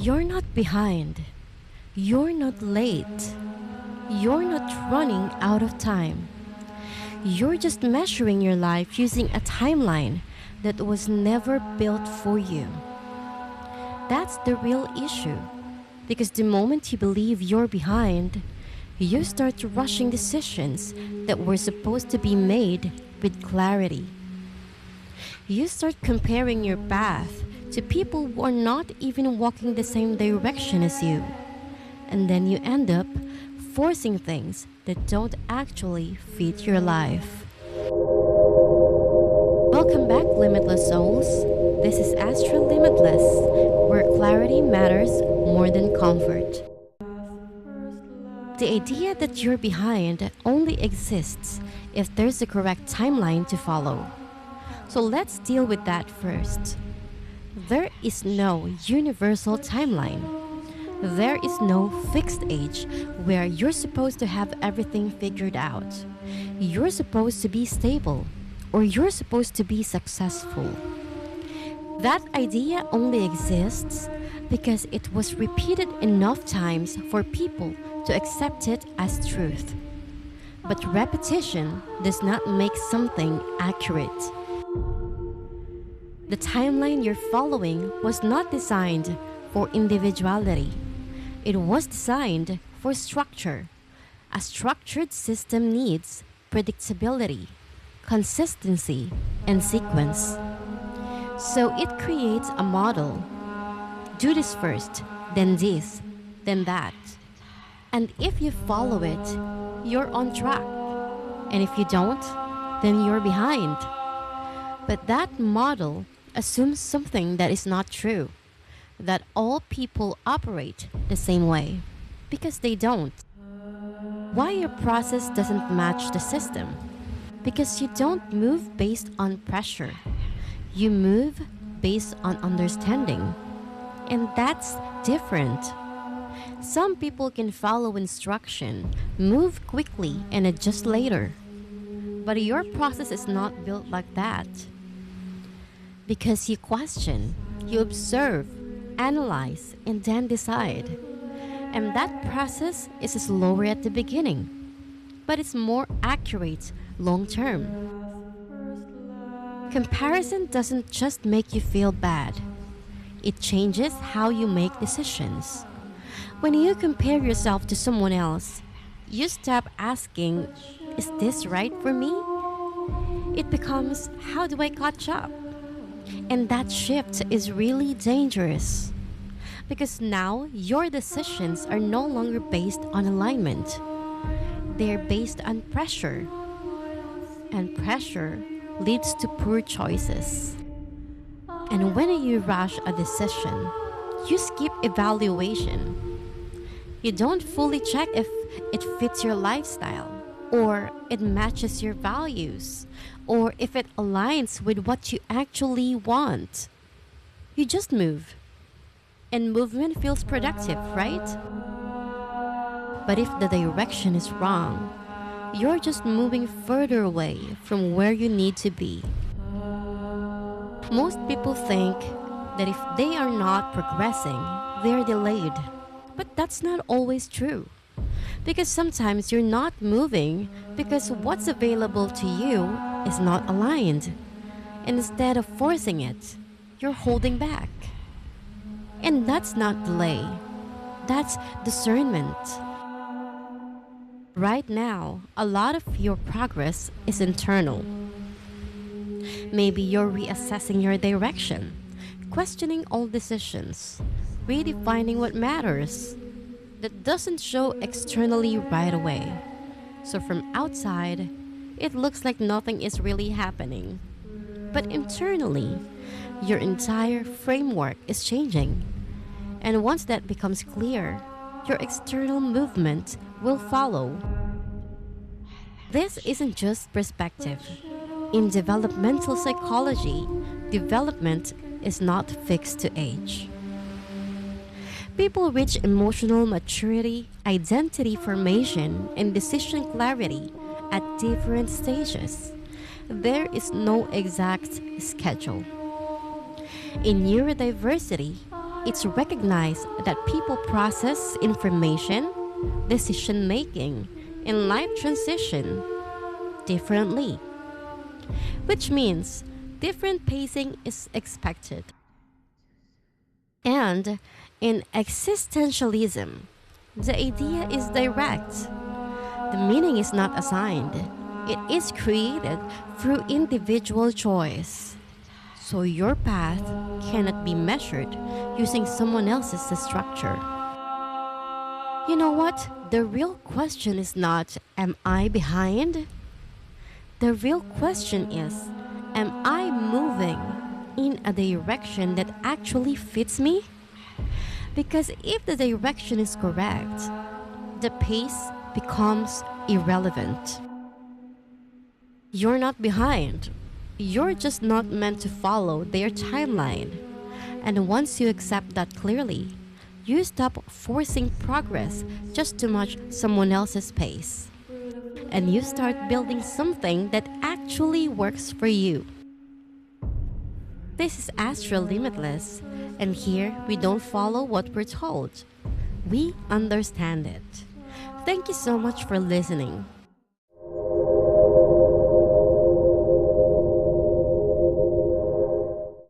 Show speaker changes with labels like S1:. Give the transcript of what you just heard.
S1: You're not behind. You're not late. You're not running out of time. You're just measuring your life using a timeline that was never built for you. That's the real issue. Because the moment you believe you're behind, you start rushing decisions that were supposed to be made with clarity. You start comparing your path to people who are not even walking the same direction as you. And then you end up forcing things that don't actually fit your life. Welcome back, Limitless Souls. This is Astro Limitless, where clarity matters more than comfort. The idea that you're behind only exists if there's a correct timeline to follow. So let's deal with that first. There is no universal timeline. There is no fixed age where you're supposed to have everything figured out. You're supposed to be stable, or you're supposed to be successful. That idea only exists because it was repeated enough times for people to accept it as truth. But repetition does not make something accurate. The timeline you're following was not designed for individuality. It was designed for structure. A structured system needs predictability, consistency, and sequence. So it creates a model. Do this first, then this, then that. And if you follow it, you're on track. And if you don't, then you're behind. But that model assumes something that is not true, that all people operate the same way, because they don't. Why your process doesn't match the system? Because you don't move based on pressure. You move based on understanding. And that's different. Some people can follow instruction, move quickly, and adjust later. But your process is not built like that. Because you question, you observe, analyze, and then decide. And that process is slower at the beginning, but it's more accurate long term. Comparison doesn't just make you feel bad, it changes how you make decisions. When you compare yourself to someone else, you stop asking, is this right for me? It becomes, how do I catch up? And that shift is really dangerous. Because now your decisions are no longer based on alignment. They're based on pressure. And pressure leads to poor choices. And when you rush a decision, you skip evaluation. You don't fully check if it fits your lifestyle, or it matches your values, or if it aligns with what you actually want. You just move. And movement feels productive, right? But if the direction is wrong, you're just moving further away from where you need to be. Most people think that if they are not progressing, they're delayed. But that's not always true. Because sometimes you're not moving because what's available to you is not aligned. And instead of forcing it, you're holding back. And that's not delay. That's discernment. Right now, a lot of your progress is internal. Maybe you're reassessing your direction, questioning all decisions, redefining what matters. That doesn't show externally right away. So from outside, it looks like nothing is really happening. But internally, your entire framework is changing. And once that becomes clear, your external movement will follow. This isn't just perspective. In developmental psychology, development is not fixed to age. People reach emotional maturity, identity formation, and decision clarity at different stages. There is no exact schedule. In neurodiversity, It's recognize that people process information, decision making, and life transition differently, which means different pacing is expected. And in existentialism, the idea is direct. The meaning is not assigned, it is created through individual choice. So your path cannot be measured using someone else's structure. You know what? The real question is not, am I behind? The real question is, am I moving in a direction that actually fits me? Because if the direction is correct, the pace becomes irrelevant. You're not behind. You're just not meant to follow their timeline. And once you accept that clearly, you stop forcing progress just to match someone else's pace. And you start building something that actually works for you. This is Astro Limitless, and here we don't follow what we're told. We understand it. Thank you so much for listening.